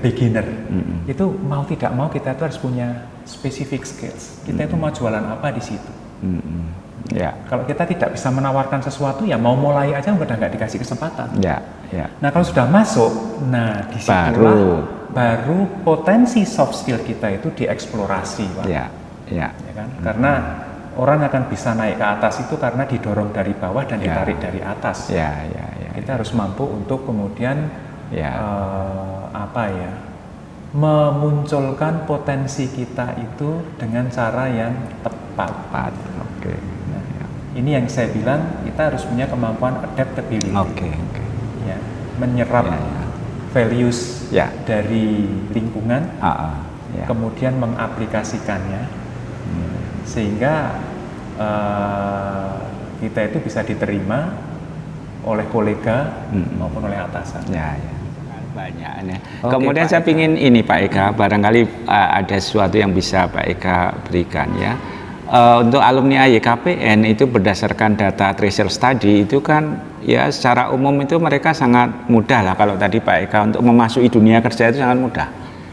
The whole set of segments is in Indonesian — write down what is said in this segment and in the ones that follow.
beginner, itu mau tidak mau kita itu harus punya specific skills. Kita itu mau jualan apa di situ. Ya. Kalau kita tidak bisa menawarkan sesuatu, ya mau mulai aja udah nggak dikasih kesempatan. Ya. Ya. Nah kalau sudah masuk, nah disitulah baru potensi soft skill kita itu dieksplorasi, Pak. Ya. Ya. Ya kan? Karena orang akan bisa naik ke atas itu karena didorong dari bawah dan ditarik dari atas. Ya. Kita harus mampu untuk kemudian memunculkan potensi kita itu dengan cara yang tepat. Oke. Ini yang saya bilang, kita harus punya kemampuan adaptability. Oke. Ya, menyerap values dari lingkungan, kemudian mengaplikasikannya, sehingga kita itu bisa diterima oleh kolega maupun oleh atasan. Banyak. Kemudian saya ingin ini Pak Eka, barangkali ada sesuatu yang bisa Pak Eka berikan ya. Untuk alumni AYKPN itu berdasarkan data Treasure Study itu kan ya secara umum itu mereka sangat mudah lah, kalau tadi Pak Eka untuk memasuki dunia kerja itu sangat mudah.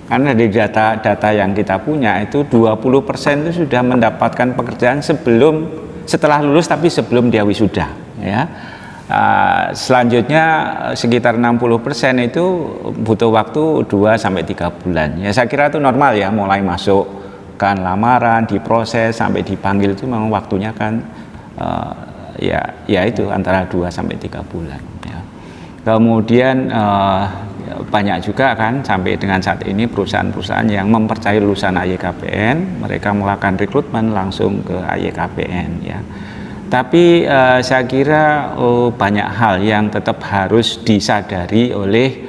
Karena dari data yang kita punya itu 20% itu sudah mendapatkan pekerjaan setelah lulus tapi sebelum dia wisuda ya. Selanjutnya sekitar 60% itu butuh waktu 2-3 bulan. Ya saya kira itu normal ya, mulai masuk kan lamaran, diproses sampai dipanggil itu memang waktunya kan ya itu antara 2-3 bulan ya. Kemudian banyak juga kan sampai dengan saat ini perusahaan-perusahaan yang mempercayai lulusan AYKPN, mereka melakukan rekrutmen langsung ke AYKPN ya. Tapi saya kira banyak hal yang tetap harus disadari oleh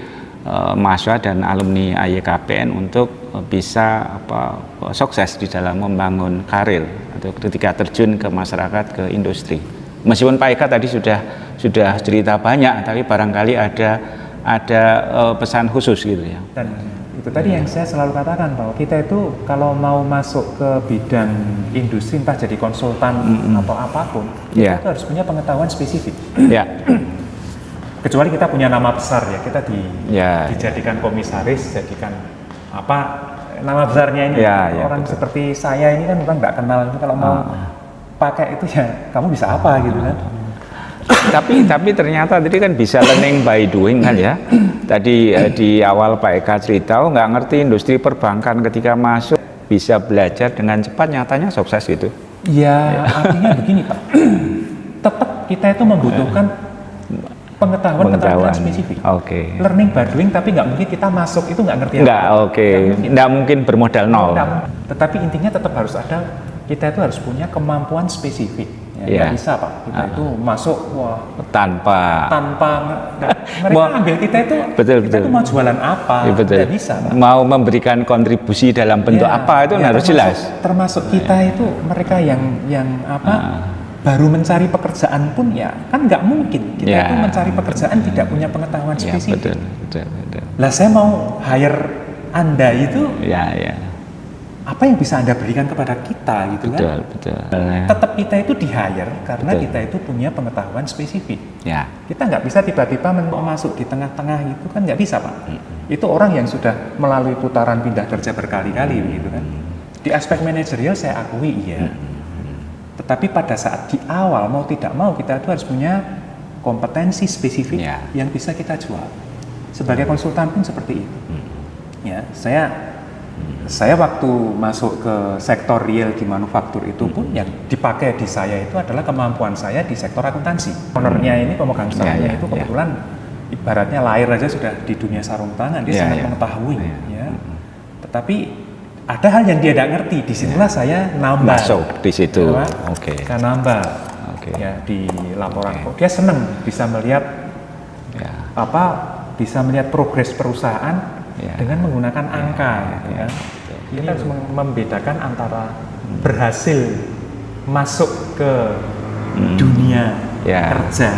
mahasiswa dan alumni AYKPN untuk bisa sukses di dalam membangun karir atau ketika terjun ke masyarakat, ke industri. Meskipun Pak Eka tadi sudah cerita banyak, tapi barangkali ada pesan khusus gitu ya. Dan itu tadi yang saya selalu katakan, bahwa kita itu kalau mau masuk ke bidang industri, entah jadi konsultan atau apapun, kita itu harus punya pengetahuan spesifik. Kecuali kita punya nama besar ya, kita dijadikan komisaris, jadikan nama besarnya ini. Orang betul. Seperti saya ini kan bukan nggak kenal, kalau mau pakai itu ya kamu bisa apa gitu kan. Tapi ternyata tadi kan bisa learning by doing kan ya. Tadi di awal Pak Eka cerita, nggak ngerti industri perbankan, ketika masuk bisa belajar dengan cepat, nyatanya sukses gitu. Ya artinya begini Pak, tetap kita itu membutuhkan pengetahuan spesifik. Learning by doing, tapi nggak mungkin kita masuk itu nggak ngerti nggak mungkin bermodal nol. Tetapi intinya tetap harus ada, kita itu harus punya kemampuan spesifik. Nggak bisa Pak, kita itu masuk tanpa mereka ambil kita itu, betul. Kita itu mau jualan apa, nggak bisa Pak. Mau memberikan kontribusi dalam bentuk apa itu harus jelas. Termasuk kita itu mereka yang baru mencari pekerjaan pun ya kan nggak mungkin kita itu mencari pekerjaan tidak punya pengetahuan spesifik. Betul. Lah saya mau hire Anda itu apa yang bisa Anda berikan kepada kita gitu kan? Betul. Tetap kita itu di hire karena kita itu punya pengetahuan spesifik. Kita nggak bisa tiba-tiba masuk di tengah-tengah itu kan nggak bisa Pak. Itu orang yang sudah melalui putaran pindah kerja berkali-kali gitu kan. Di aspek manajerial saya akui tetapi pada saat di awal mau tidak mau kita itu harus punya kompetensi spesifik yang bisa kita jual. Sebagai konsultan pun seperti itu. Ya, saya waktu masuk ke sektor real di manufaktur itu pun yang dipakai di saya itu adalah kemampuan saya di sektor akuntansi. Ownernya ini, pemegang sahamnya itu kebetulan ibaratnya lahir aja sudah di dunia sarung tangan, dia sangat mengetahui. Tetapi ada hal yang dia tidak ngerti, disitulah saya nambah. Masuk di situ. Saya nambah. Ya, di laporan kok dia senang bisa melihat bisa melihat progres perusahaan dengan menggunakan angka gitu kan. Kita harus membedakan antara berhasil masuk ke dunia kerja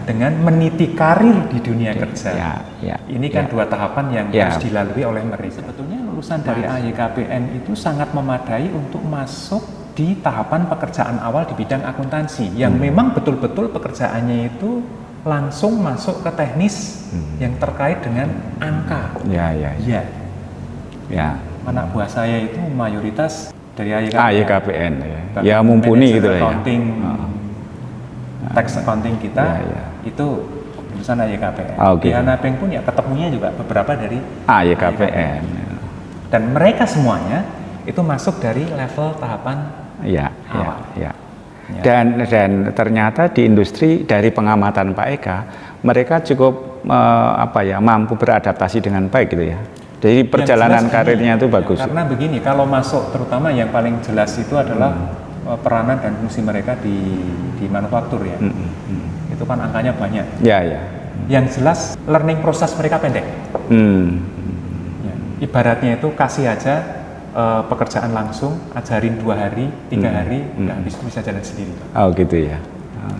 dengan meniti karir di dunia kerja. Ini kan dua tahapan yang harus dilalui oleh mereka. Sebetulnya lulusan dari AYKPN itu sangat memadai untuk masuk di tahapan pekerjaan awal di bidang akuntansi yang memang betul-betul pekerjaannya itu langsung masuk ke teknis yang terkait dengan angka. Ya. Anak buah saya itu mayoritas dari AYKPN ya mumpuni gitu ya. Accounting, tax accounting kita itu lulusan AYKPN. Di Hana Bank pun ya ketemunya juga beberapa dari AYKPN. Dan mereka semuanya itu masuk dari level tahapan awal. Dan ternyata di industri dari pengamatan Pak Eka, mereka cukup mampu beradaptasi dengan baik gitu ya. Jadi perjalanan karirnya itu bagus. Karena begini, kalau masuk terutama yang paling jelas itu adalah peranan dan fungsi mereka di manufaktur ya. Itu kan angkanya banyak. Yang jelas learning proses mereka pendek. Ibaratnya itu kasih aja pekerjaan langsung, ajarin 2 hari, 3 hari, udah habis itu bisa jalan sendiri. Oh gitu ya.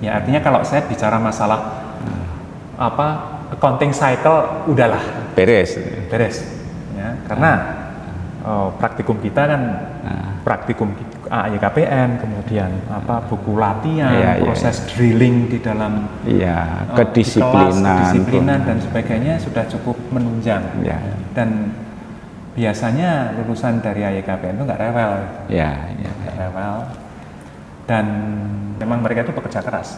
Ya artinya kalau saya bicara masalah accounting cycle, udahlah beres. Ya, karena praktikum kita kan praktikum AYKPN, kemudian buku latihan, proses drilling di dalam kedisiplinan dan sebagainya sudah cukup menunjang. Dan biasanya lulusan dari AYKPN itu nggak rewel. Nggak rewel. Dan memang mereka itu pekerja keras.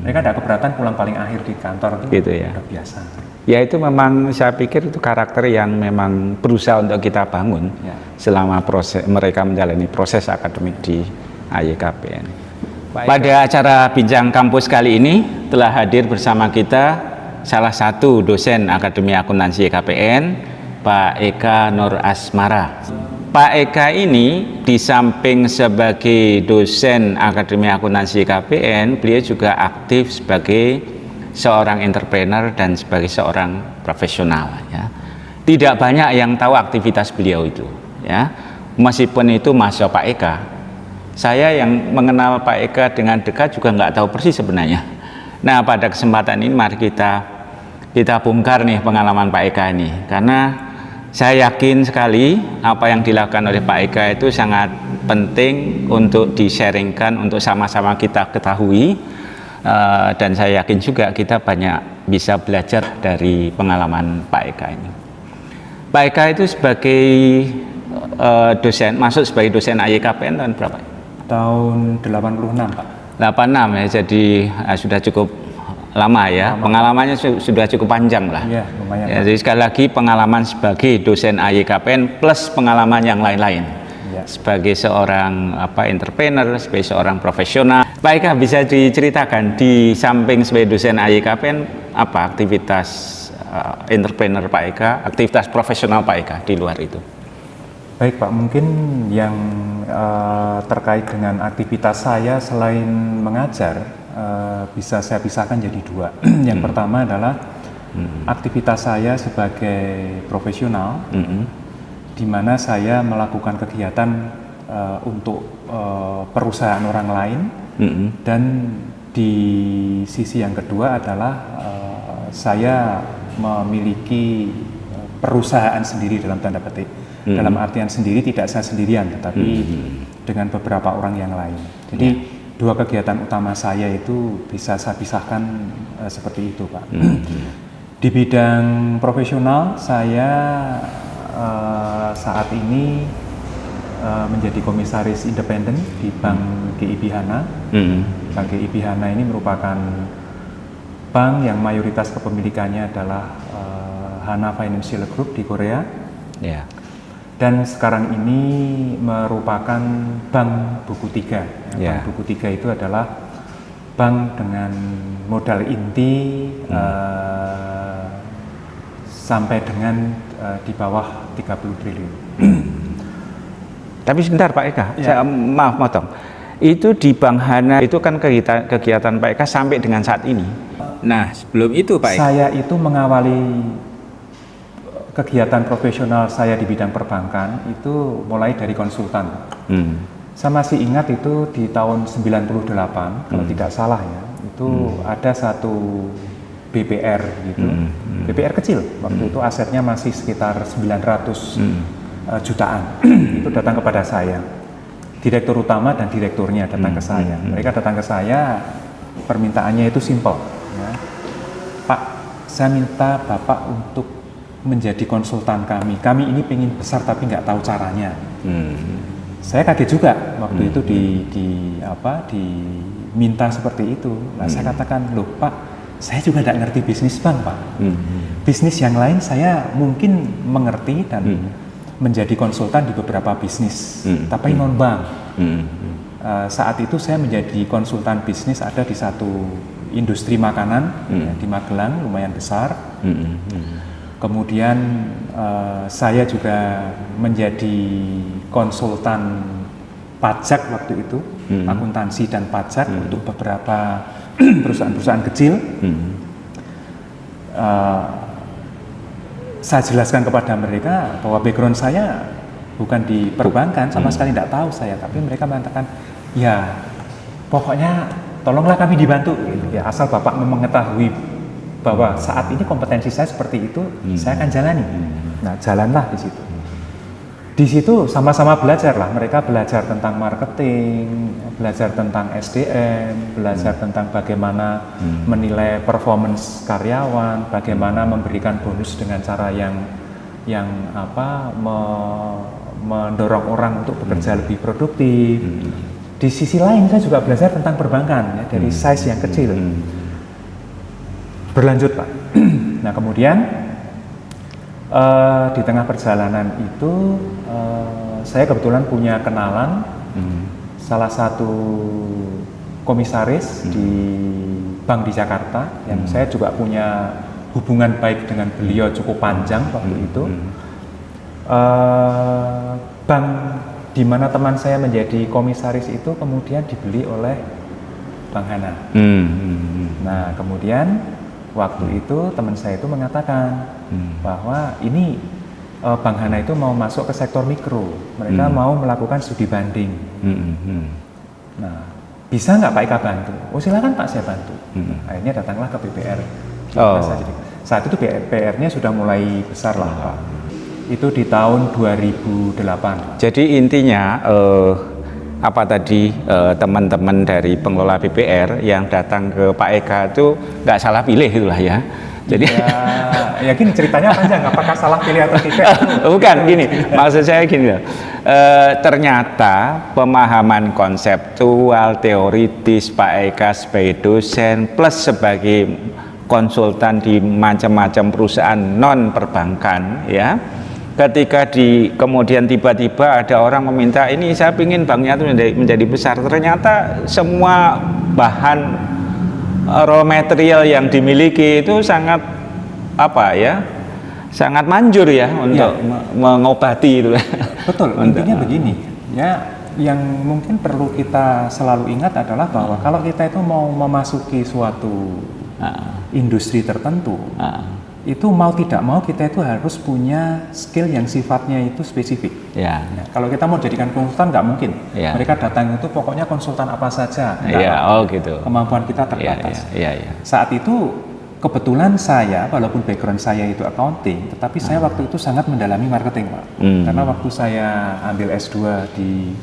Mereka ada keberatan pulang paling akhir di kantor itu gitu ya. Udah biasa. Ya itu memang saya pikir itu karakter yang memang berusaha untuk kita bangun selama mereka menjalani proses akademik di AYKPN. Pada acara Bincang Kampus kali ini telah hadir bersama kita salah satu dosen Akademi Akuntansi YKPN, Pak Eka Nur Asmara. Pak Eka ini di samping sebagai dosen Akademi Akuntansi YKPN, beliau juga aktif sebagai seorang entrepreneur dan sebagai seorang profesional ya. Tidak banyak yang tahu aktivitas beliau itu ya. Meskipun itu mahasiswa Pak Eka, saya yang mengenal Pak Eka dengan dekat juga nggak tahu persis sebenarnya. Nah pada kesempatan ini mari kita bongkar nih pengalaman Pak Eka ini, karena saya yakin sekali apa yang dilakukan oleh Pak Eka itu sangat penting untuk di-sharingkan, untuk sama-sama kita ketahui. Dan saya yakin juga kita banyak bisa belajar dari pengalaman Pak Eka ini. Pak Eka itu sebagai dosen, masuk sebagai dosen AYKPN tahun berapa? Tahun 86 Pak. 86 ya, jadi sudah cukup lama ya. Pengalamannya sudah cukup panjang lah. Iya, lumayan. Ya, jadi sekali lagi pengalaman sebagai dosen AYKPN plus pengalaman yang lain-lain. Sebagai seorang entrepreneur, sebagai seorang profesional. Pak Eka bisa diceritakan di samping sebagai dosen AYKPN apa aktivitas entrepreneur Pak Eka, aktivitas profesional Pak Eka di luar itu? Baik Pak, mungkin yang terkait dengan aktivitas saya selain mengajar bisa saya pisahkan jadi 2. Yang pertama adalah aktivitas saya sebagai profesional. Di mana saya melakukan kegiatan untuk perusahaan orang lain, dan di sisi yang kedua adalah saya memiliki perusahaan sendiri dalam tanda petik. Dalam artian sendiri tidak saya sendirian, tetapi dengan beberapa orang yang lain. Jadi 2 kegiatan utama saya itu bisa saya pisahkan seperti itu Pak. Di bidang profesional saya saat ini menjadi komisaris independen di Bank GIB Hana. Bank GIB Hana ini merupakan bank yang mayoritas kepemilikannya adalah Hana Financial Group di Korea. Dan sekarang ini merupakan Bank Buku 3. Bank Buku 3 itu adalah bank dengan modal inti sampai dengan di bawah 30 triliun. Tapi sebentar Pak Eka, saya maaf motong. Itu di Bank Hana itu kan kegiatan Pak Eka sampai dengan saat ini. Nah sebelum itu Pak Eka, saya itu mengawali kegiatan profesional saya di bidang perbankan itu mulai dari konsultan. Saya masih ingat itu di tahun 98 kalau tidak salah ya, itu ada satu BPR gitu, BPR kecil, waktu itu asetnya masih sekitar 900 jutaan. Itu datang kepada saya, direktur utama dan direkturnya datang ke saya. Mereka datang ke saya, permintaannya itu simpel ya. Pak, saya minta Bapak untuk menjadi konsultan kami. Kami ini pengen besar tapi nggak tahu caranya. Saya kaget juga waktu itu diminta seperti itu. Nah, saya katakan, loh Pak, saya juga nggak ngerti bisnis bank, Pak. Bisnis yang lain saya mungkin mengerti dan menjadi konsultan di beberapa bisnis, tapi non bank. Saat itu saya menjadi konsultan bisnis ada di satu industri makanan ya, di Magelang, lumayan besar. Kemudian saya juga menjadi konsultan pajak waktu itu, akuntansi dan pajak untuk beberapa perusahaan-perusahaan kecil. Saya jelaskan kepada mereka bahwa background saya bukan di perbankan, sama sekali tidak tahu saya, tapi mereka mengatakan, ya pokoknya tolonglah kami dibantu, gitu. Ya asal Bapak mengetahui bahwa saat ini kompetensi saya seperti itu, saya akan jalani. Nah, jalanlah di situ. Di situ sama-sama belajar lah. Mereka belajar tentang marketing, belajar tentang SDM, belajar tentang bagaimana menilai performance karyawan, bagaimana memberikan bonus dengan cara yang mendorong orang untuk bekerja lebih produktif. Di sisi lain saya juga belajar tentang perbankan ya, dari size yang kecil. Berlanjut Pak. Nah kemudian di tengah perjalanan itu saya kebetulan punya kenalan salah satu komisaris di bank di Jakarta yang saya juga punya hubungan baik dengan beliau cukup panjang waktu itu. Bank di mana teman saya menjadi komisaris itu kemudian dibeli oleh Bank Hana. Nah kemudian waktu itu teman saya itu mengatakan bahwa ini Bank Hana itu mau masuk ke sektor mikro, mereka mau melakukan studi banding. Nah, bisa nggak Pak Eka bantu? Oh silakan Pak, saya bantu. Akhirnya datanglah ke BPR. Saat itu BPR-nya sudah mulai besar lah Pak. Itu di tahun 2008. Jadi intinya apa tadi teman-teman dari pengelola BPR yang datang ke Pak Eka itu nggak salah pilih itulah ya. Jadi ya gini ceritanya panjang, apakah salah pilih atau tidak? Bukan gini, maksud saya gini loh. Ternyata pemahaman konseptual, teoritis Pak Eka sebagai dosen plus sebagai konsultan di macam-macam perusahaan non perbankan ya. Ketika kemudian tiba-tiba ada orang meminta ini saya ingin banknya itu menjadi besar, ternyata semua bahan raw material yang dimiliki itu sangat sangat manjur ya untuk mengobati itu. Betul, intinya begini ya, yang mungkin perlu kita selalu ingat adalah bahwa kalau kita itu mau memasuki suatu industri tertentu, itu mau tidak mau kita itu harus punya skill yang sifatnya itu spesifik. Ya, kalau kita mau jadikan konsultan nggak mungkin. Mereka datang itu pokoknya konsultan apa saja. Gitu. Kemampuan kita terbatas. Saat itu kebetulan saya, walaupun background saya itu accounting, tetapi saya waktu itu sangat mendalami marketing Pak. Karena waktu saya ambil S2 di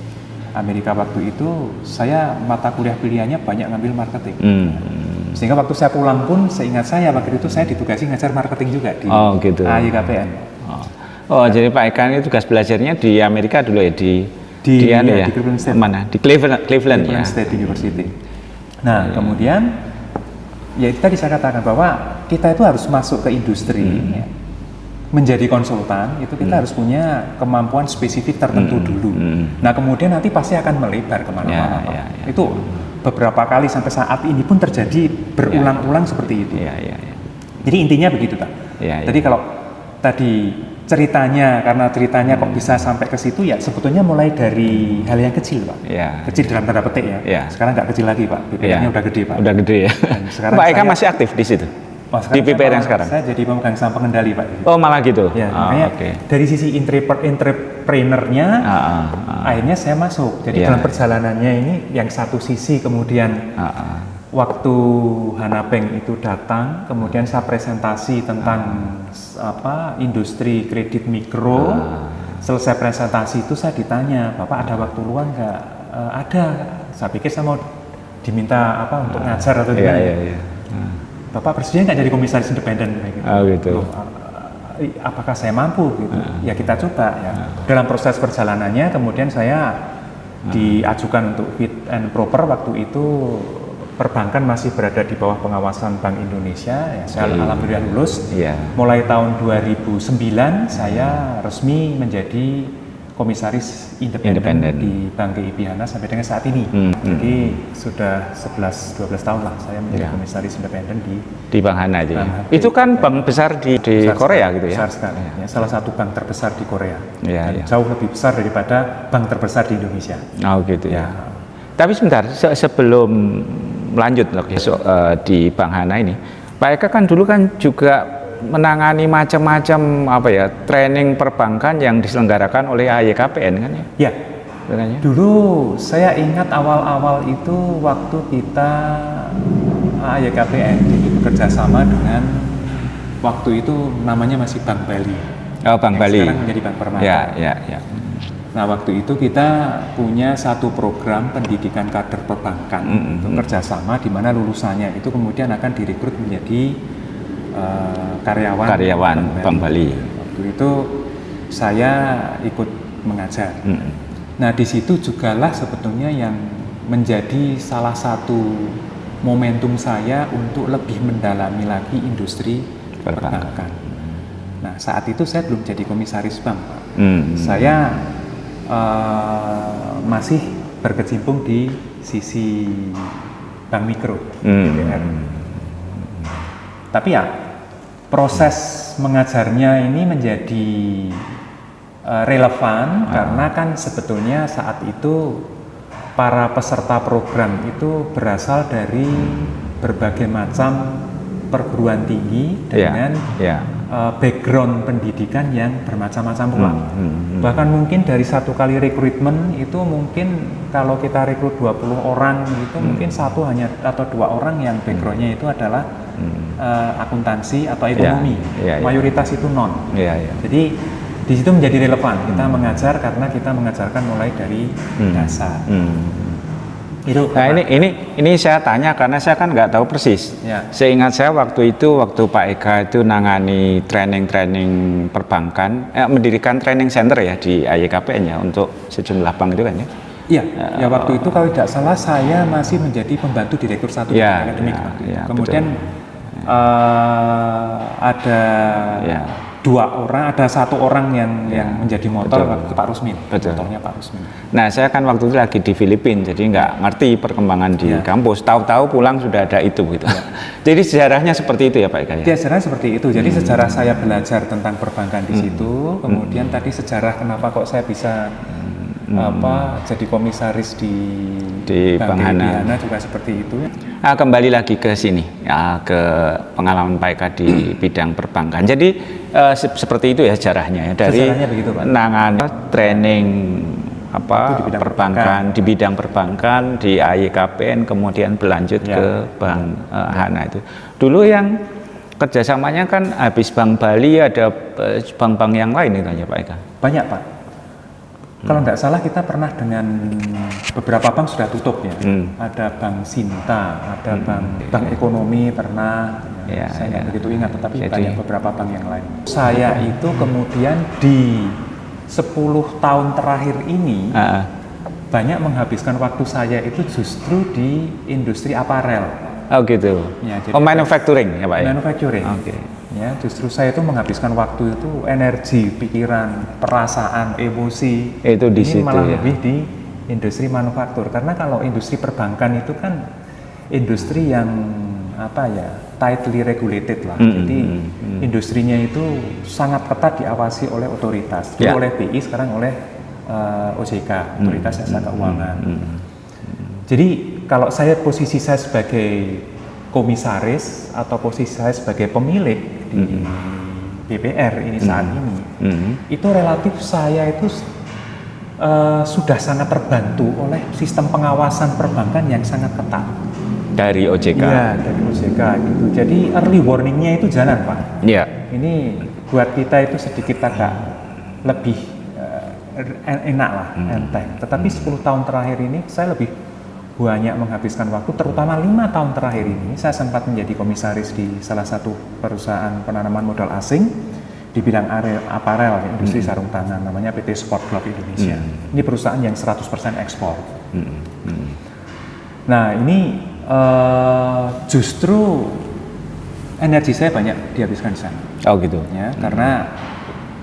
Amerika waktu itu, saya mata kuliah pilihannya banyak ngambil marketing. Sehingga waktu saya pulang pun, seingat saya waktu itu saya ditugasi ngajar marketing juga di AYKPN. Jadi Pak Eka ini tugas belajarnya di Amerika dulu ya, di Cleveland State. Mana? Di Cleveland ya. State University. Nah, kemudian ya itu tadi saya katakan bahwa kita itu harus masuk ke industri, ya, menjadi konsultan itu kita harus punya kemampuan spesifik tertentu dulu. Nah, kemudian nanti pasti akan melebar kemana-mana. Itu beberapa kali sampai saat ini pun terjadi berulang-ulang seperti itu. Jadi intinya begitu Pak. Jadi kalau tadi karena ceritanya kok bisa sampai ke situ ya sebetulnya mulai dari hal yang kecil Pak. Kecil dalam tanda petik ya. Sekarang nggak kecil lagi Pak. BPR-nya udah gede Pak. Udah gede ya. Pak Eka masih aktif di situ. Di BPR yang sekarang? Saya jadi pemegang saham pengendali Pak. Oh malah gitu? Ya, dari sisi entrepreneurnya, akhirnya saya masuk. Jadi dalam perjalanannya ini, yang satu sisi kemudian waktu Hana Bank itu datang, kemudian saya presentasi tentang industri kredit mikro. Selesai presentasi itu saya ditanya, Bapak ada waktu luang nggak? Ada. Saya pikir saya mau diminta untuk ngajar atau gimana. Bapak Presiden nggak jadi komisaris independen kayak gitu. Oh gitu. Apakah saya mampu gitu? Ya kita coba ya. Dalam proses perjalanannya kemudian saya diajukan untuk fit and proper. Waktu itu perbankan masih berada di bawah pengawasan Bank Indonesia. Ya, saya alhamdulillah lulus. Mulai tahun 2009 saya resmi menjadi komisaris independen di Bank GIB Hana sampai dengan saat ini. Jadi sudah 11-12 tahun lah saya menjadi komisaris independen di Bank Hana itu. Itu kan bank besar di Korea gitu ya. Besar sekali. Ya, salah satu bank terbesar di Korea. Jauh lebih besar daripada bank terbesar di Indonesia. Oh gitu ya. Tapi sebentar, sebelum lanjut di Bank Hana ini, Pak Eka kan dulu kan juga menangani macam-macam training perbankan yang diselenggarakan oleh AYKPN kan ya? Ya. Dulu saya ingat awal-awal itu waktu kita AYKPN bekerja sama dengan waktu itu namanya masih Bank Bali. Oh, Bank Bali. Sekarang menjadi Bank Permata. Ya. Nah, waktu itu kita punya satu program pendidikan kader perbankan untuk kerjasama di mana lulusannya itu kemudian akan direkrut menjadi karyawan Bank Bali. Waktu itu saya ikut mengajar. Nah, di situ jugalah sebetulnya yang menjadi salah satu momentum saya untuk lebih mendalami lagi industri perbankan. Nah, saat itu saya belum jadi komisaris bank, Pak. Saya masih berkecimpung di sisi bank mikro, BPR. Tapi ya proses mengajarnya ini menjadi relevan karena kan sebetulnya saat itu para peserta program itu berasal dari berbagai macam perguruan tinggi dengan background pendidikan yang bermacam-macam pula. Bahkan mungkin dari satu kali rekrutmen itu mungkin kalau kita rekrut 20 orang itu mungkin satu hanya atau dua orang yang backgroundnya itu adalah akuntansi atau ekonomi. Mayoritas itu non. Jadi di situ menjadi relevan kita mengajar karena kita mengajarkan mulai dari dasar. Itu. Nah ini saya tanya karena saya kan nggak tahu persis. Seingat saya waktu Pak Eka itu nangani training perbankan, mendirikan training center ya di AYKPN ya untuk sejumlah bank itu kan ya. Iya, waktu itu kalau tidak salah saya masih menjadi pembantu direktur satu akademik. Kemudian ada ada satu orang yang menjadi motor waktu Pak Rusmin. Motornya Pak Rusmin. Nah, saya kan waktu itu lagi di Filipina, jadi nggak ngerti perkembangan di kampus. Tahu-tahu pulang sudah ada itu gitu. Jadi sejarahnya seperti itu ya Pak Eka ya? Sejarahnya seperti itu. Jadi sejarah saya belajar tentang perbankan di situ. Kemudian tadi sejarah kenapa kok saya bisa jadi komisaris di Bank Hana juga seperti itu. Nah, kembali lagi ke sini ke pengalaman Pak Eka di bidang perbankan. Jadi seperti itu ya sejarahnya ya dari nangan training perbankan di bidang perbankan di AYKPN kemudian berlanjut ke Bank Hana itu. Dulu yang kerjasamanya kan habis Bank Bali ada bank-bank yang lain itu aja Pak Eka. Banyak Pak. Kalau nggak salah kita pernah dengan beberapa bank sudah tutup ya. Ada Bank Sinta, ada Bank Ekonomi pernah. Saya nggak begitu ingat, tetapi banyak beberapa bank yang lain. Saya itu kemudian di 10 tahun terakhir ini banyak menghabiskan waktu saya itu justru di industri aparel. Oh gitu. Ya, jadi manufacturing ya Pak ya? Manufacturing. Ya, justru saya itu menghabiskan waktu itu energi, pikiran, perasaan, emosi itu di situ malah lebih di industri manufaktur. Karena kalau industri perbankan itu kan industri yang tightly regulated lah. Jadi industrinya itu sangat ketat diawasi oleh otoritas. Dulu oleh BI, sekarang oleh OJK, Otoritas Jasa Keuangan. Jadi kalau posisi saya sebagai komisaris atau posisi saya sebagai pemilik di BPR ini saat ini, itu relatif saya itu sudah sangat terbantu oleh sistem pengawasan perbankan yang sangat ketat dari OJK. Iya, dari OJK gitu. Jadi early warningnya itu jalan Pak. Ini buat kita itu sedikit agak lebih enak lah, enteng. Tetapi 10 tahun terakhir ini saya lebih banyak menghabiskan waktu, terutama 5 tahun terakhir ini. Saya sempat menjadi komisaris di salah satu perusahaan penanaman modal asing di bidang aparel, industri sarung tangan, namanya PT Sport Glove Indonesia. Ini perusahaan yang 100% ekspor. Nah ini justru energi saya banyak dihabiskan di sana. Oh gitu. Ya, karena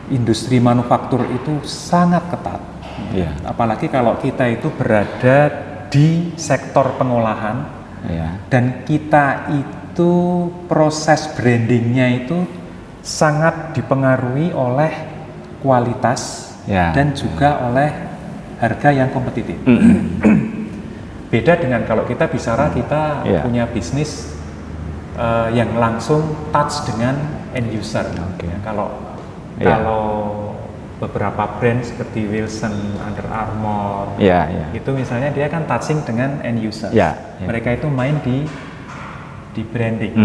industri manufaktur itu sangat ketat. Yeah. Apalagi kalau kita itu berada di sektor pengolahan, dan kita itu proses brandingnya itu sangat dipengaruhi oleh kualitas dan juga oleh harga yang kompetitif. Beda dengan kalau kita bicara kita punya bisnis yang langsung touch dengan end user. Kalau beberapa brand seperti Wilson, Under Armour, itu misalnya dia kan touching dengan end user. Mereka itu main di branding.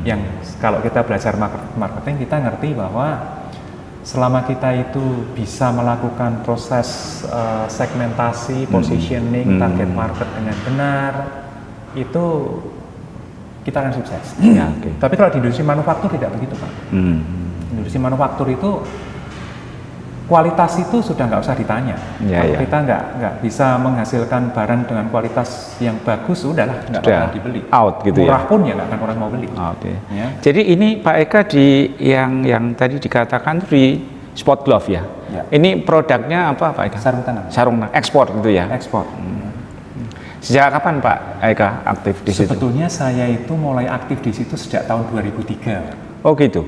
Yang kalau kita belajar marketing, kita ngerti bahwa selama kita itu bisa melakukan proses segmentasi, positioning, target market dengan benar, itu kita akan sukses. Tapi kalau di industri manufaktur tidak begitu, Pak. Industri manufaktur itu kualitas itu sudah nggak usah ditanya. Kalau kita nggak bisa menghasilkan barang dengan kualitas yang bagus, udahlah nggak akan dibeli. Out gitu. Murah pun ya nggak akan orang mau beli. Jadi ini Pak Eka di yang tadi dikatakan di Sport Glove ya. Ini produknya apa Pak Eka? Sarung tangan. Sarung tangan. Ekspor gitu ya. Ekspor. Sejak kapan Pak Eka aktif di situ? Sebetulnya saya itu mulai aktif di situ sejak tahun 2003. Oh gitu.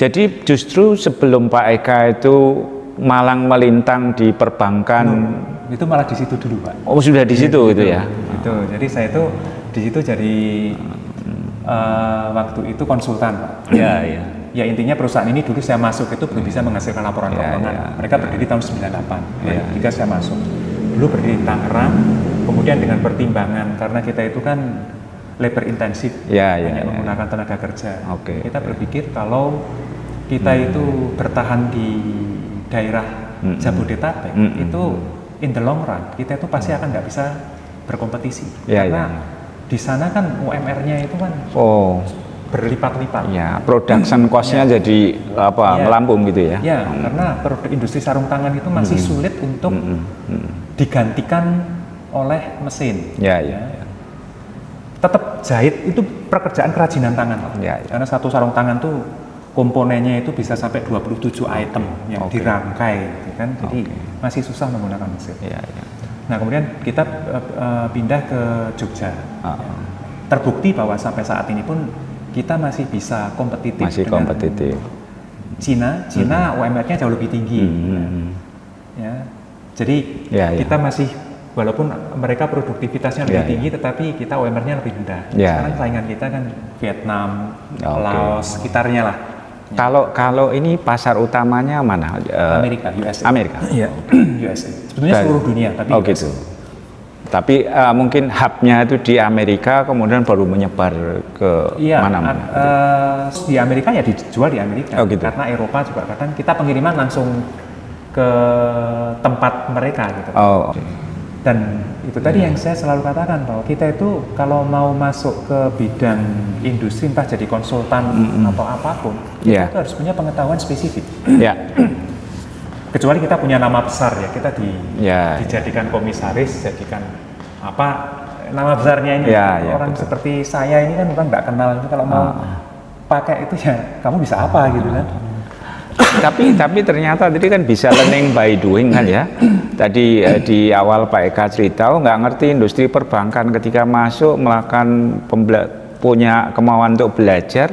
Jadi justru sebelum Pak Eka itu malang melintang di perbankan. Itu malah di situ dulu, Pak. Oh, sudah di situ gitu ya. Itu. Jadi saya itu di situ jadi waktu itu konsultan, Pak. Ya intinya perusahaan ini dulu saya masuk itu belum bisa menghasilkan laporan keuangan. Mereka berdiri tahun 98. Ketika saya masuk. Dulu berdiri di Tangerang, kemudian dengan pertimbangan karena kita itu kan labor intensif, banyak menggunakan tenaga kerja. Kita berpikir kalau kita itu bertahan di daerah Jabodetabek itu in the long run kita itu pasti akan nggak bisa berkompetisi karena di sana kan UMR-nya itu kan berlipat-lipat. Production cost-nya jadi melambung gitu ya. Karena industri sarung tangan itu masih sulit untuk digantikan oleh mesin. Tetap jahit itu pekerjaan kerajinan tangan. Karena satu sarung tangan tuh komponennya itu bisa sampai 27 item yang dirangkai, gitu kan? Jadi masih susah menggunakan mesin. Nah kemudian kita pindah ke Jogja. Terbukti bahwa sampai saat ini pun kita masih bisa kompetitif. Cina UMR-nya jauh lebih tinggi. Jadi kita masih, walaupun mereka produktivitasnya lebih tinggi, tetapi kita UMR-nya lebih rendah. Sekarang saingan kita kan Vietnam, Laos, sekitarnya lah. Kalau ini pasar utamanya mana? Amerika, USA. USA. Sebetulnya seluruh dunia, tapi gitu. Tapi mungkin hubnya itu di Amerika, kemudian baru menyebar ke mana-mana. Di Amerika ya dijual di Amerika. Karena Eropa juga kadang kita pengiriman langsung ke tempat mereka gitu. Dan itu tadi yang saya selalu katakan bahwa kita itu kalau mau masuk ke bidang industri, entah jadi konsultan atau apapun, kita harus punya pengetahuan spesifik. Kecuali kita punya nama besar ya, kita dijadikan komisaris, jadikan nama besarnya ini. Orang seperti saya ini kan bukan nggak kenal, kalau mau pakai itu ya kamu bisa apa gitu kan. Tapi ternyata tadi kan bisa learning by doing kan ya. Tadi di awal Pak Eka cerita, nggak ngerti industri perbankan, ketika masuk melakukan punya kemauan untuk belajar,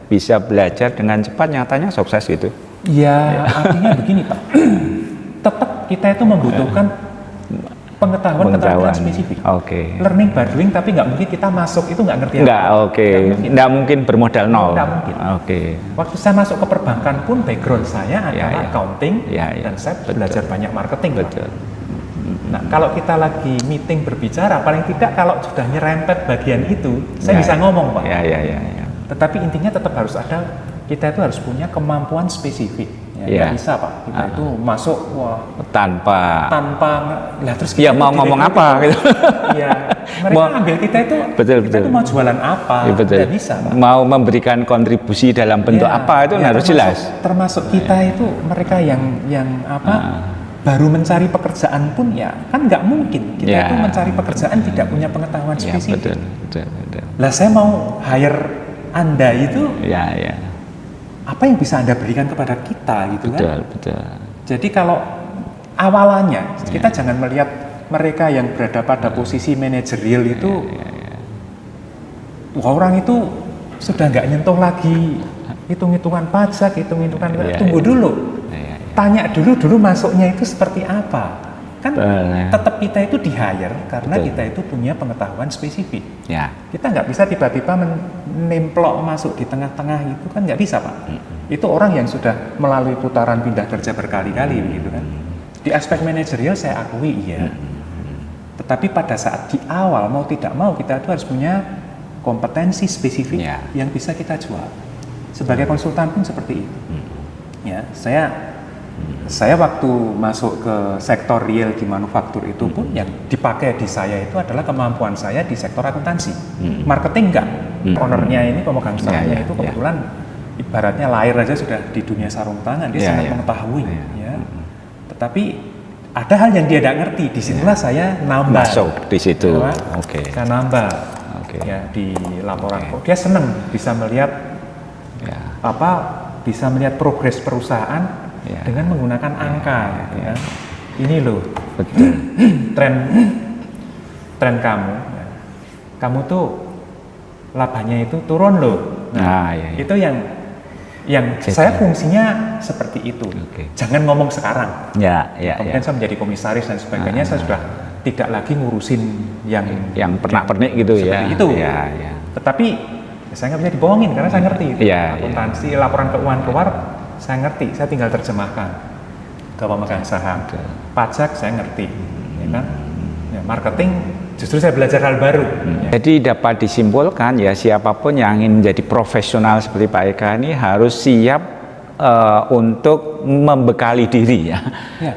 bisa belajar dengan cepat, nyatanya sukses gitu. Artinya begini Pak, tetap kita itu membutuhkan pengetahuan spesifik. Learning by doing, tapi nggak mungkin kita masuk itu nggak ngerti nggak mungkin bermodal nol. Nggak mungkin. Waktu saya masuk ke perbankan pun background saya adalah accounting, dan saya belajar banyak marketing. Nah kalau kita lagi meeting berbicara, paling tidak kalau sudah nyerempet bagian itu, saya bisa ngomong Pak. Tetapi intinya tetap harus ada, kita itu harus punya kemampuan spesifik. Nggak bisa Pak, kita itu masuk tanpa lah terus ya mau ngomong apa gitu. Ya, mereka ambil kita itu kita itu mau jualan apa, nggak bisa Pak. Mau memberikan kontribusi dalam bentuk apa itu harus jelas. Termasuk kita itu mereka yang baru mencari pekerjaan pun ya kan nggak mungkin kita itu mencari pekerjaan tidak punya pengetahuan spesifik. Betul. Lah saya mau hire Anda itu apa yang bisa Anda berikan kepada kita gitu kan? Betul. Jadi kalau awalannya kita jangan melihat mereka yang berada pada posisi manajerial itu orang itu sudah nggak nyentuh lagi hitung-hitungan pajak, tunggu dulu. Tanya dulu masuknya itu seperti apa. Kan tetap kita itu di-hire karena kita itu punya pengetahuan spesifik. Kita nggak bisa tiba-tiba menemplok masuk di tengah-tengah itu kan nggak bisa Pak. Itu orang yang sudah melalui putaran pindah kerja berkali-kali begitu kan. Di aspek manajerial saya akui iya. Tetapi pada saat di awal mau tidak mau kita itu harus punya kompetensi spesifik yang bisa kita jual. Sebagai konsultan pun seperti itu. Ya, saya waktu masuk ke sektor real di manufaktur itu pun yang dipakai di saya itu adalah kemampuan saya di sektor akuntansi. Marketing enggak. Ownernya ini pemegang sahamnya itu kebetulan ibaratnya lahir aja sudah di dunia sarung tangan, dia sangat mengetahui ya. Tetapi ada hal yang dia tidak ngerti, disitulah saya nambah. Masuk di situ. Saya nambah. Ya, di laporan kok dia senang bisa melihat bisa melihat progres perusahaan dengan menggunakan angka ya. Ini loh tren kamu tuh labanya itu turun loh. Itu yang saya fungsinya seperti itu. Jangan ngomong sekarang. Kemudian saya menjadi komisaris dan sebagainya, saya sudah tidak lagi ngurusin yang pernak-pernik gitu ya. Itu. Tetapi saya nggak bisa dibohongin karena saya ngerti. Akuntansi, laporan keuangan keluar saya ngerti, saya tinggal terjemahkan ke pemegang saham. Pajak saya ngerti, ya kan? Marketing justru saya belajar hal baru. Jadi dapat disimpulkan ya siapapun yang ingin menjadi profesional seperti Pak Eka ini harus siap untuk membekali diri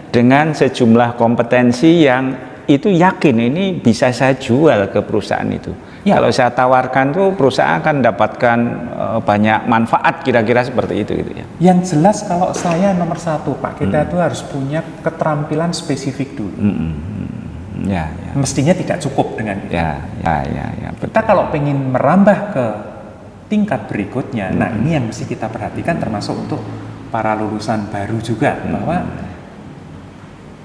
dengan sejumlah kompetensi yang itu yakin ini bisa saya jual ke perusahaan itu. Kalau saya tawarkan tuh perusahaan akan mendapatkan banyak manfaat kira-kira seperti itu gitu ya. Yang jelas kalau saya nomor satu Pak, kita itu harus punya keterampilan spesifik dulu. Mestinya tidak cukup dengan itu. Kita kalau pengen merambah ke tingkat berikutnya, nah ini yang mesti kita perhatikan termasuk untuk para lulusan baru juga bahwa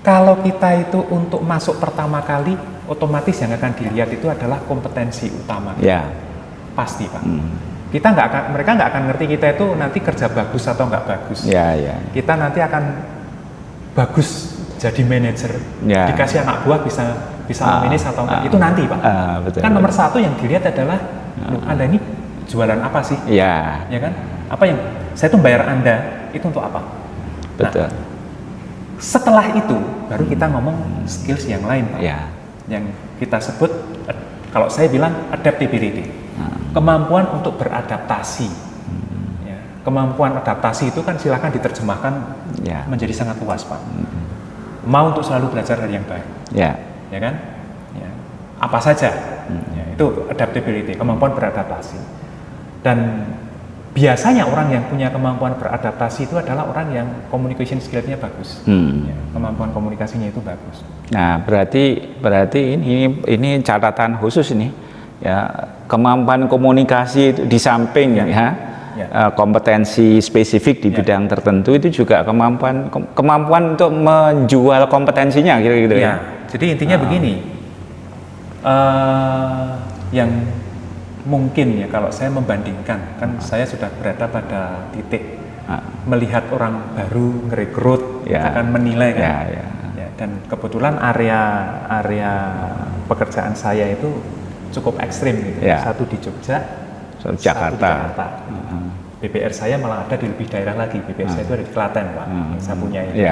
kalau kita itu untuk masuk pertama kali, otomatis yang akan dilihat itu adalah kompetensi utama. Pasti Pak. Mereka nggak akan ngerti kita itu nanti kerja bagus atau nggak bagus. Kita nanti akan bagus jadi manajer, dikasih anak buah bisa memanage atau enggak. Itu nanti Pak. Kan nomor satu yang dilihat adalah Anda ini jualan apa sih? Ya kan? Apa yang saya tuh bayar Anda itu untuk apa? Nah, setelah itu baru kita ngomong skills yang lain Pak. Yang kita sebut kalau saya bilang adaptability, kemampuan untuk beradaptasi. Kemampuan adaptasi itu kan silakan diterjemahkan menjadi sangat luas Pak. Mau untuk selalu belajar hal yang baru, ya kan? Apa saja, itu adaptability, kemampuan beradaptasi. Dan biasanya orang yang punya kemampuan beradaptasi itu adalah orang yang communication skill-nya bagus, kemampuan komunikasinya itu bagus. Nah, berarti ini catatan khusus ini, ya, kemampuan komunikasi itu di samping kompetensi spesifik di bidang tertentu itu juga kemampuan untuk menjual kompetensinya gitu ya. Jadi intinya begini, yang mungkin ya kalau saya membandingkan, kan saya sudah berada pada titik melihat orang baru ngerekrut, akan menilai kan. Dan kebetulan area pekerjaan saya itu cukup ekstrim gitu. Satu di Jogja, satu di Jakarta. BPR saya malah ada di lebih daerah lagi. BPR saya itu ada di Klaten Pak, saya punya ini.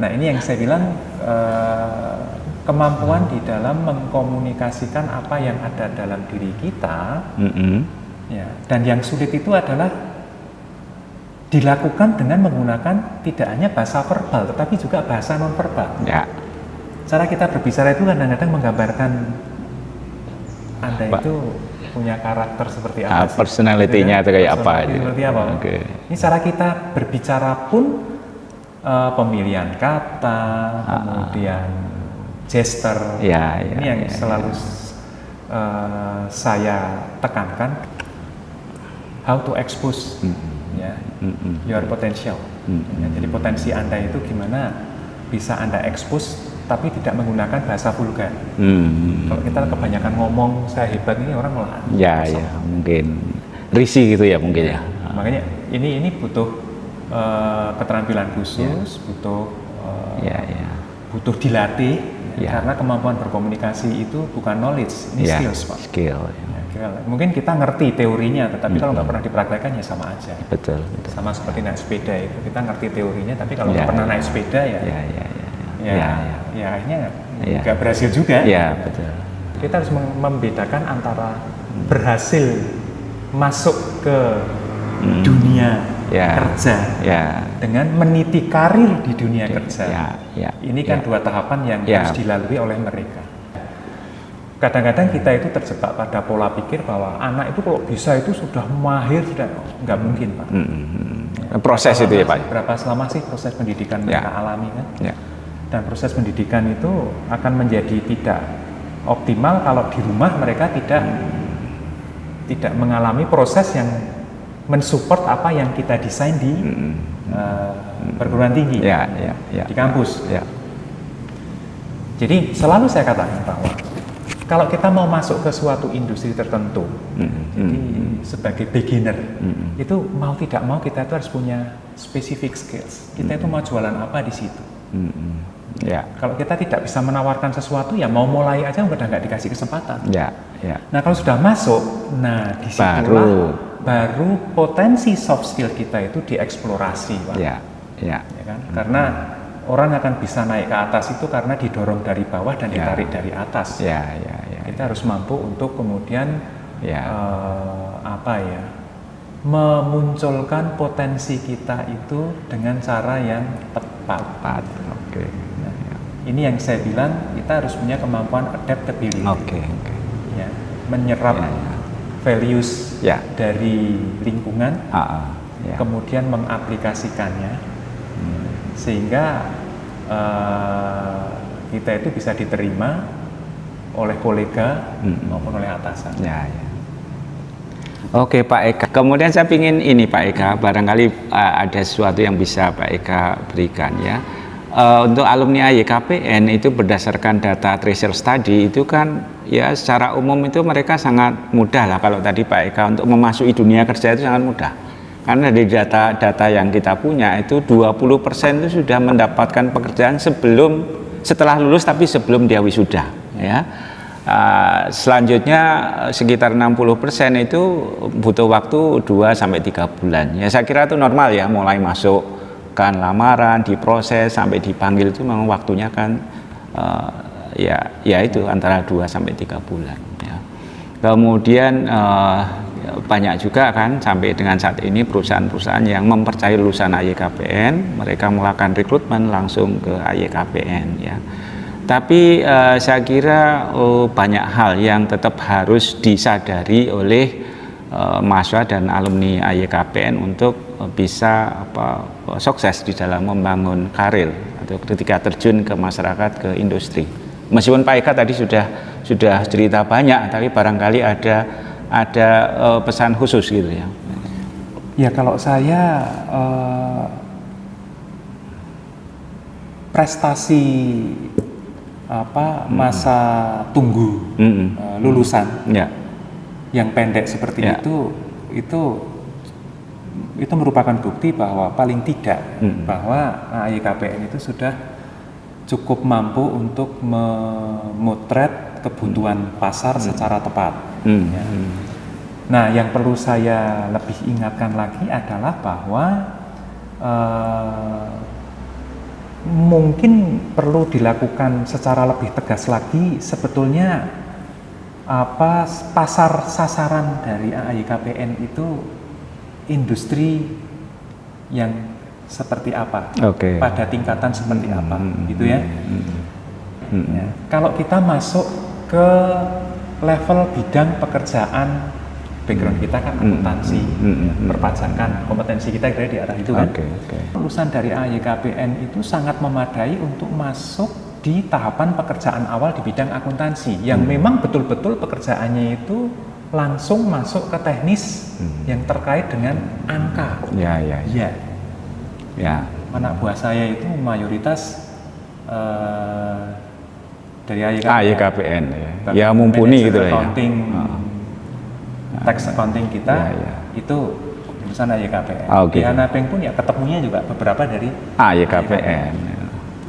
Nah ini yang saya bilang kemampuan di dalam mengkomunikasikan apa yang ada dalam diri kita, dan yang sulit itu adalah dilakukan dengan menggunakan tidak hanya bahasa verbal tetapi juga bahasa non verbal. Ya. Cara kita berbicara itu kadang-kadang menggambarkan Anda itu punya karakter seperti apa sih? Personality-nya itu kayak apa? Seperti apa? Okay. Ini cara kita berbicara pun pemilihan kata, kemudian gesture. Ini yang selalu saya tekankan. How to expose your potential. Ya, jadi potensi Anda itu gimana bisa Anda expose tapi tidak menggunakan bahasa vulgar. Kalau kita kebanyakan ngomong saya hebat ini orang malah ya mungkin risih gitu ya mungkin ya. Makanya ini butuh keterampilan khusus, butuh butuh dilatih karena kemampuan berkomunikasi itu bukan knowledge, ini skills, Pak. Skill. Mungkin kita ngerti teorinya, tetapi kalau nggak pernah dipraktekkan ya sama aja. Betul. Sama seperti naik sepeda itu, kita ngerti teorinya, tapi kalau nggak pernah naik sepeda ya akhirnya nggak berhasil juga. Ya, betul. Kita harus membedakan antara berhasil masuk ke dunia kerja dengan meniti karir di dunia kerja. Ini kan dua tahapan yang harus dilalui oleh mereka. Kadang-kadang kita itu terjebak pada pola pikir bahwa anak itu kalau bisa itu sudah mahir, sudah nggak mungkin, Pak. Proses itu ya, Pak. Berapa lama sih proses pendidikan mereka alami kan? Dan proses pendidikan itu akan menjadi tidak optimal kalau di rumah mereka tidak mengalami proses yang mensupport apa yang kita desain di perguruan tinggi, di kampus. Jadi selalu saya katakan bahwa kalau kita mau masuk ke suatu industri tertentu, jadi sebagai beginner, itu mau tidak mau kita itu harus punya specific skills. Kita itu mau jualan apa di situ. Kalau kita tidak bisa menawarkan sesuatu, ya mau mulai aja udah nggak dikasih kesempatan. Nah kalau sudah masuk, nah disitulah baru potensi soft skill kita itu dieksplorasi, Pak. Ya kan? Karena orang akan bisa naik ke atas itu karena didorong dari bawah dan ditarik dari atas. Kita harus mampu untuk kemudian memunculkan potensi kita itu dengan cara yang tepat. Ini yang saya bilang kita harus punya kemampuan adaptability. Menyerap values dari lingkungan, kemudian mengaplikasikannya sehingga kita itu bisa diterima oleh kolega maupun oleh atasan. Oke, Pak Eka. Kemudian saya ingin ini, Pak Eka, barangkali ada sesuatu yang bisa Pak Eka berikan ya. Untuk alumni AYKPN itu berdasarkan data Treasure Study itu kan ya secara umum itu mereka sangat mudah lah kalau tadi Pak Eka untuk memasuki dunia kerja itu sangat mudah. Karena dari data yang kita punya itu 20% itu sudah mendapatkan pekerjaan setelah lulus tapi sebelum dia wisuda ya. Selanjutnya sekitar 60% itu butuh waktu 2 sampai 3 bulan. Ya saya kira itu normal ya, mulai masuk kan lamaran, diproses sampai dipanggil itu memang waktunya kan ya itu antara 2 sampai 3 bulan ya. Kemudian banyak juga kan sampai dengan saat ini perusahaan-perusahaan yang mempercayai lulusan AYKPN, mereka melakukan rekrutmen langsung ke AYKPN ya. Tapi saya kira banyak hal yang tetap harus disadari oleh mahasiswa dan alumni AYKPN untuk bisa sukses di dalam membangun karir atau ketika terjun ke masyarakat, ke industri. Meskipun Pak Eka tadi sudah cerita banyak, tapi barangkali ada pesan khusus gitu ya. Ya kalau saya prestasi masa tunggu lulusan yang pendek seperti itu merupakan bukti bahwa paling tidak bahwa AYKPN itu sudah cukup mampu untuk memotret kebutuhan pasar secara tepat. Ya. Nah, yang perlu saya lebih ingatkan lagi adalah bahwa mungkin perlu dilakukan secara lebih tegas lagi sebetulnya pasar sasaran dari AYKPN itu industri yang seperti apa, Oke. pada tingkatan seperti apa, gitu ya. Ya. Kalau kita masuk ke level bidang pekerjaan, background kita kan akuntansi, perpajakan, kompetensi kita kira di arah itu kan. Lulusan dari AYKPN itu sangat memadai untuk masuk di tahapan pekerjaan awal di bidang akuntansi, yang memang betul-betul pekerjaannya itu langsung masuk ke teknis yang terkait dengan angka. Ya. Anak buah saya itu mayoritas dari AYKPN ya mumpuni gitu lah ya. Accounting, tax accounting kita itu lulusan AYKPN. Di Hanapeng pun ya ketemunya juga beberapa dari AYKPN.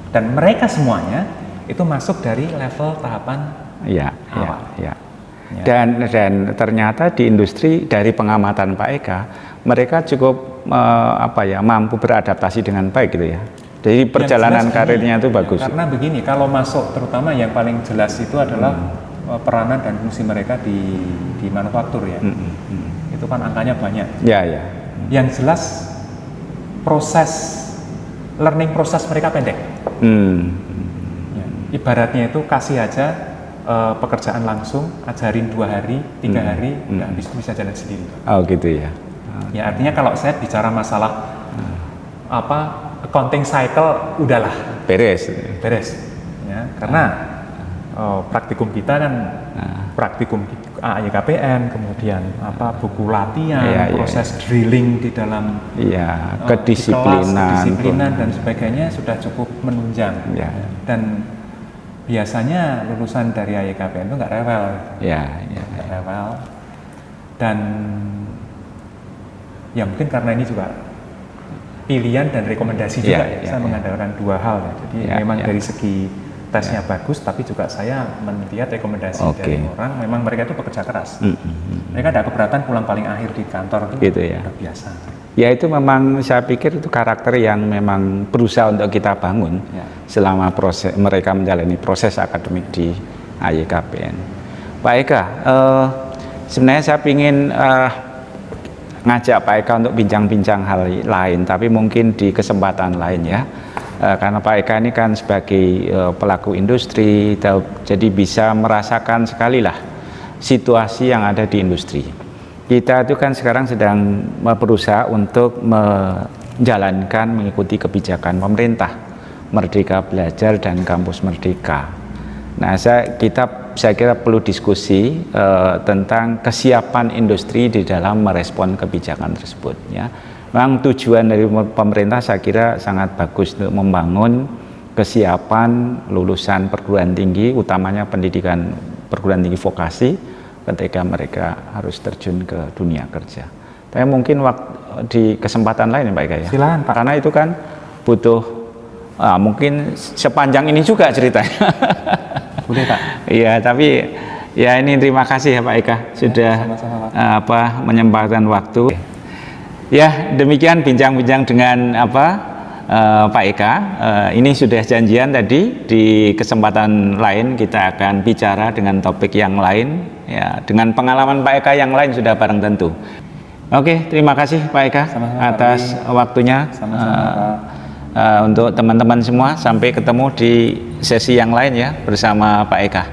Dan mereka semuanya itu masuk dari level tahapan awal. Dan ternyata di industri dari pengamatan Pak Eka, mereka cukup mampu beradaptasi dengan baik gitu ya. Jadi perjalanan karirnya itu bagus. Karena begini, kalau masuk terutama yang paling jelas itu adalah peranan dan fungsi mereka di manufaktur ya. Itu kan angkanya banyak. Yang jelas learning proses mereka pendek. Ibaratnya itu kasih aja pekerjaan langsung, ajarin 2 hari, 3 hari, habis itu bisa jalan sendiri. Oh gitu ya. Ya artinya kalau saya bicara masalah accounting cycle, udahlah beres ya, karena praktikum kita kan praktikum AYKPN, kemudian buku latihan, proses drilling di dalam kedisiplinan dan sebagainya sudah cukup menunjang. Dan biasanya lulusan dari AYKPN itu nggak rewel, nggak rewel, dan ya mungkin karena ini juga pilihan dan rekomendasi juga saya mengandalkan 2 hal ya. Jadi memang dari segi tesnya bagus, tapi juga saya melihat rekomendasi dari orang, memang mereka itu pekerja keras. Mereka ada keberatan pulang paling akhir di kantor itu gitu ya. Udah biasa. Ya itu memang saya pikir itu karakter yang memang berusaha untuk kita bangun selama mereka menjalani proses akademik di AYKPN. Pak Eka, sebenarnya saya ingin ngajak Pak Eka untuk bincang-bincang hal lain, tapi mungkin di kesempatan lain ya. Karena Pak Eka ini kan sebagai pelaku industri, jadi bisa merasakan sekali lah situasi yang ada di industri. Kita itu kan sekarang sedang berusaha untuk mengikuti kebijakan pemerintah, Merdeka Belajar dan Kampus Merdeka. Nah, saya kira perlu diskusi tentang kesiapan industri di dalam merespon kebijakan tersebut. Ya, memang tujuan dari pemerintah saya kira sangat bagus untuk membangun kesiapan lulusan perguruan tinggi, utamanya pendidikan perguruan tinggi vokasi, ketika mereka harus terjun ke dunia kerja. Tapi mungkin di kesempatan lain ya Pak Eka ya. Silakan Pak. Karena itu kan butuh mungkin sepanjang ini juga ceritanya. Boleh Pak. Iya, tapi ya ini terima kasih ya Pak Eka sudah menyempatkan waktu. Ya, demikian bincang-bincang dengan Pak Eka. Ini sudah janjian tadi, di kesempatan lain kita akan bicara dengan topik yang lain ya, dengan pengalaman Pak Eka yang lain sudah barang tentu. Oke, terima kasih Pak Eka atas waktunya. Untuk teman-teman semua, sampai ketemu di sesi yang lain ya bersama Pak Eka.